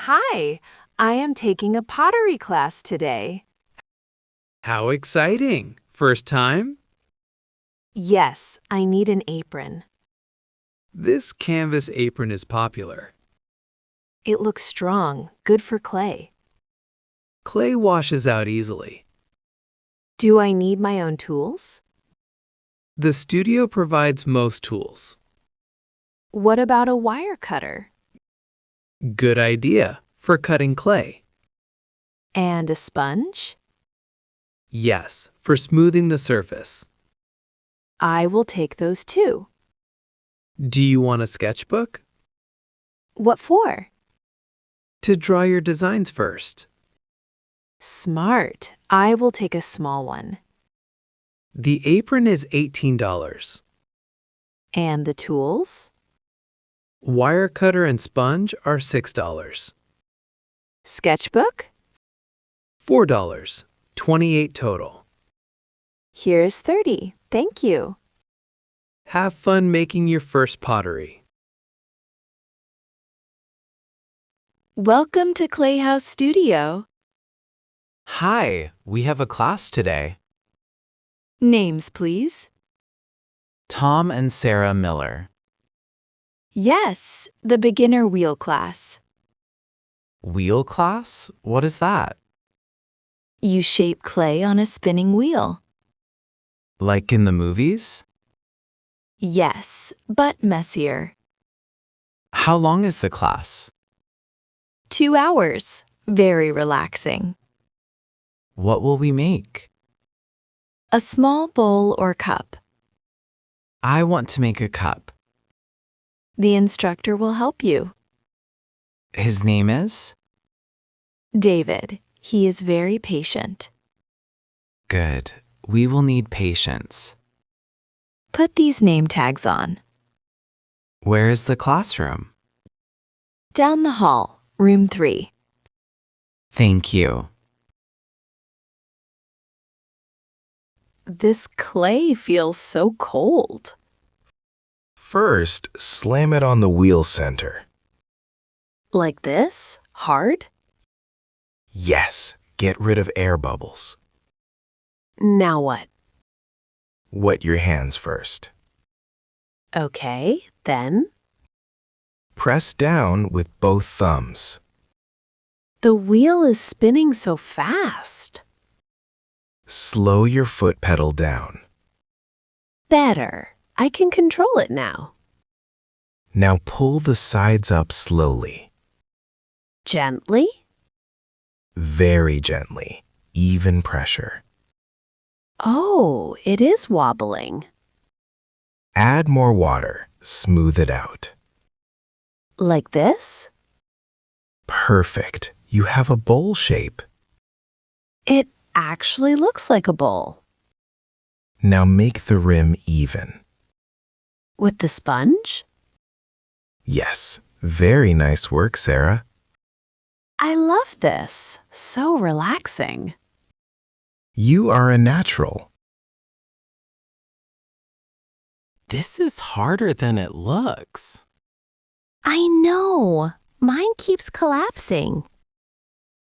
Hi, I am taking a pottery class today. How exciting! First time? Yes, I need an apron. This canvas apron is popular. It looks strong, good for clay. Clay washes out easily. Do I need my own tools? The studio provides most tools. What about a wire cutter? Good idea for cutting clay. And a sponge? Yes, for smoothing the surface. I will take those too. Do you want a sketchbook? What for? To draw your designs first. Smart. I will take a small one. The apron is $18. And the tools? Wire cutter and sponge are $6. Sketchbook? $4. 28 total. Here's 30. Thank you. Have fun making your first pottery. Welcome to Clay House Studio. Hi, we have a class today. Names, please. Tom and Sarah Miller. Yes, the beginner wheel class. Wheel class? What is that? You shape clay on a spinning wheel. Like in the movies? Yes, but messier. How long is the class? 2 hours. Very relaxing. What will we make? A small bowl or cup. I want to make a cup. The instructor will help you. His name is? David. He is very patient. Good. We will need patience. Put these name tags on. Where is the classroom? Down the hall, room 3. Thank you. This clay feels so cold. First, slam it on the wheel center. Like this? Hard? Yes, get rid of air bubbles. Now what? Wet your hands first. Okay, then. Press down with both thumbs. The wheel is spinning so fast. Slow your foot pedal down. Better. I can control it now. Now pull the sides up slowly. Gently? Very gently. Even pressure. Oh, it is wobbling. Add more water. Smooth it out. Like this? Perfect. You have a bowl shape. It actually looks like a bowl. Now make the rim even. With the sponge? Yes. Very nice work, Sarah. I love this. So relaxing. You are a natural. This is harder than it looks. I know. Mine keeps collapsing.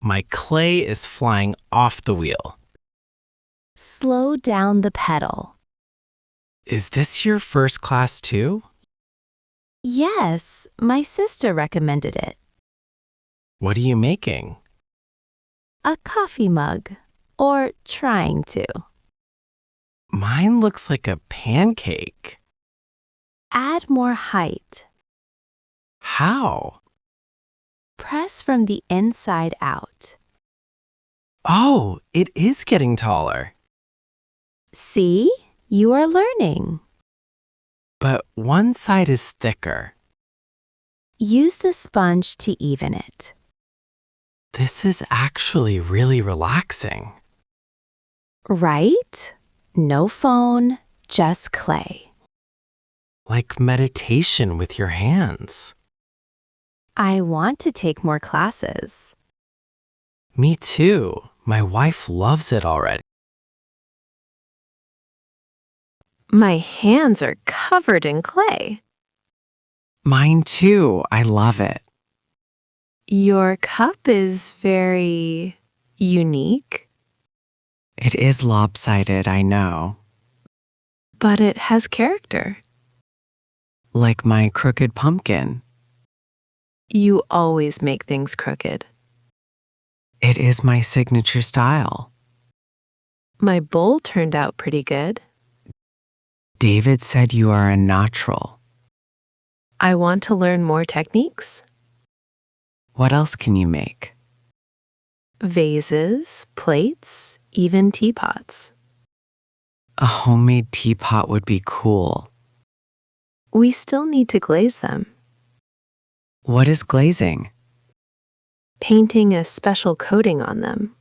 My clay is flying off the wheel. Slow down the pedal. Is this your first class too? Yes, my sister recommended it. What are you making? A coffee mug. Or trying to. Mine looks like a pancake. Add more height. How? Press from the inside out. Oh, it is getting taller. See? You are learning. But one side is thicker. Use the sponge to even it. This is actually really relaxing. Right? No phone, just clay. Like meditation with your hands. I want to take more classes. Me too. My wife loves it already. My hands are covered in clay. Mine too. I love it. Your cup is very unique, It is lopsided, I know. but it has character. Like my crooked pumpkin. You always make things crooked. It is my signature style. My bowl turned out pretty good. David said you are a natural. I want to learn more techniques. What else can you make? Vases, plates, even teapots. A homemade teapot would be cool. We still need to glaze them. What is glazing? Painting a special coating on them.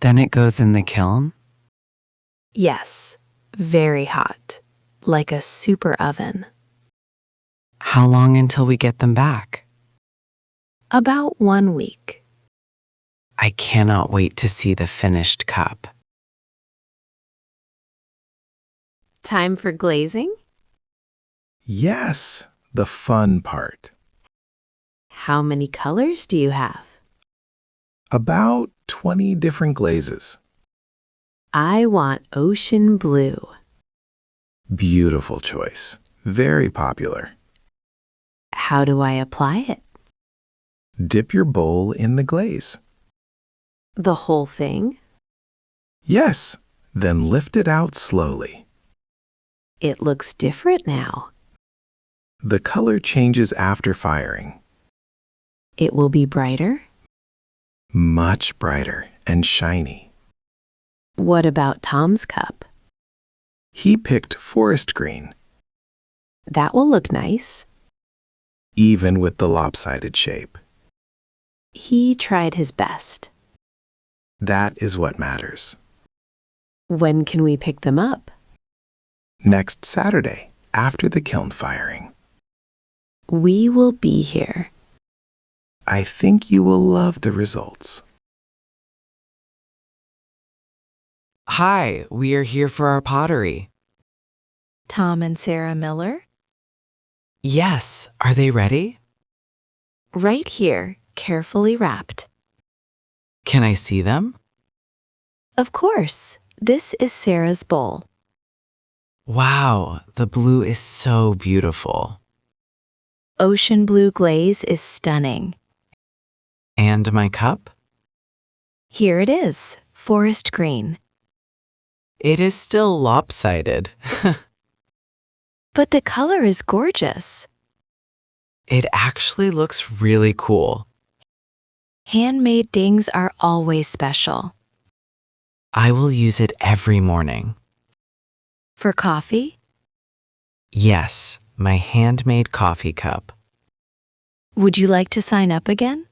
Then it goes in the kiln? Yes, very hot, like a super oven. How long until we get them back? About 1 week. I cannot wait to see the finished cup. Time for glazing? Yes, the fun part. How many colors do you have? About 20 different glazes. I want ocean blue. Beautiful choice. Very popular. How do I apply it? Dip your bowl in the glaze. The whole thing? Yes, then lift it out slowly. It looks different now. The color changes after firing. It will be brighter? Much brighter and shiny. What about Tom's cup? He picked forest green, That will look nice. even with the lopsided shape. He tried his best. That is what matters. When can we pick them up? Next Saturday, after the kiln firing. We will be here. I think you will love the results. Hi, we are here for our pottery. Tom and Sarah Miller? Yes, are they ready? Right here, carefully wrapped. Can I see them? Of course, this is Sarah's bowl. Wow, the blue is so beautiful. Ocean blue glaze is stunning. And my cup? Here it is, forest green. It is still lopsided. But the color is gorgeous. It actually looks really cool. Handmade dings are always special. I will use it every morning. For coffee? Yes, my handmade coffee cup. Would you like to sign up again?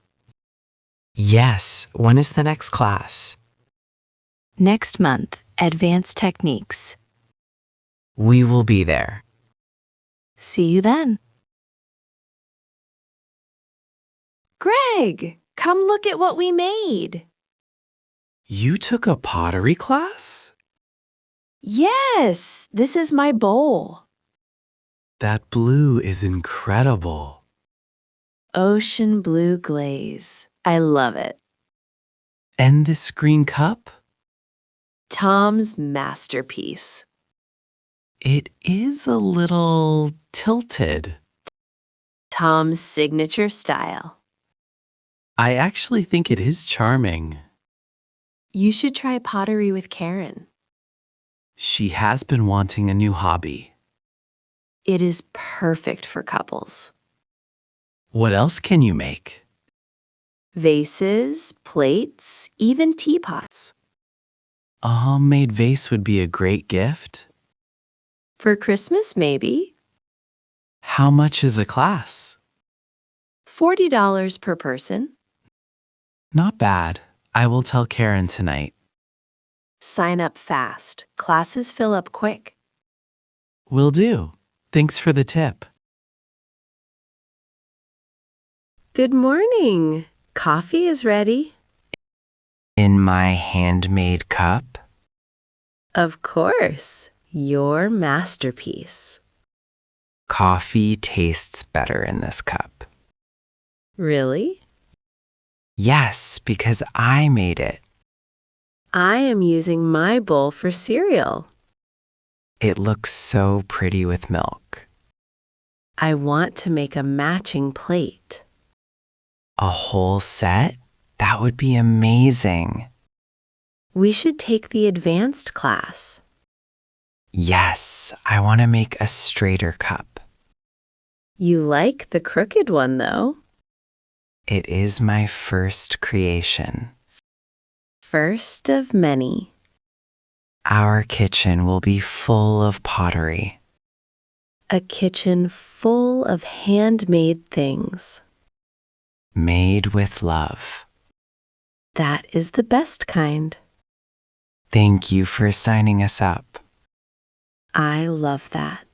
Yes, when is the next class? Next month, Advanced Techniques. We will be there. See you then. Greg, come look at what we made. You took a pottery class? Yes, this is my bowl. That blue is incredible. Ocean blue glaze. I love it. And this green cup? Tom's masterpiece. It is a little tilted. Tom's signature style. I actually think it is charming. You should try pottery with Karen. She has been wanting a new hobby. It is perfect for couples. What else can you make? Vases, plates, even teapots. A homemade vase would be a great gift. For Christmas, maybe. How much is a class? $40 per person. Not bad. I will tell Karen tonight. Sign up fast. Classes fill up quick. Will do. Thanks for the tip. Good morning. Coffee is ready. In my handmade cup? Of course. Your masterpiece. Coffee tastes better in this cup. Really? Yes, because I made it. I am using my bowl for cereal. It looks so pretty with milk. I want to make a matching plate. A whole set? That would be amazing. We should take the advanced class. Yes, I want to make a straighter cup. You like the crooked one, though. It is my first creation. First of many. Our kitchen will be full of pottery. A kitchen full of handmade things. Made with love. That is the best kind. Thank you for signing us up. I love that.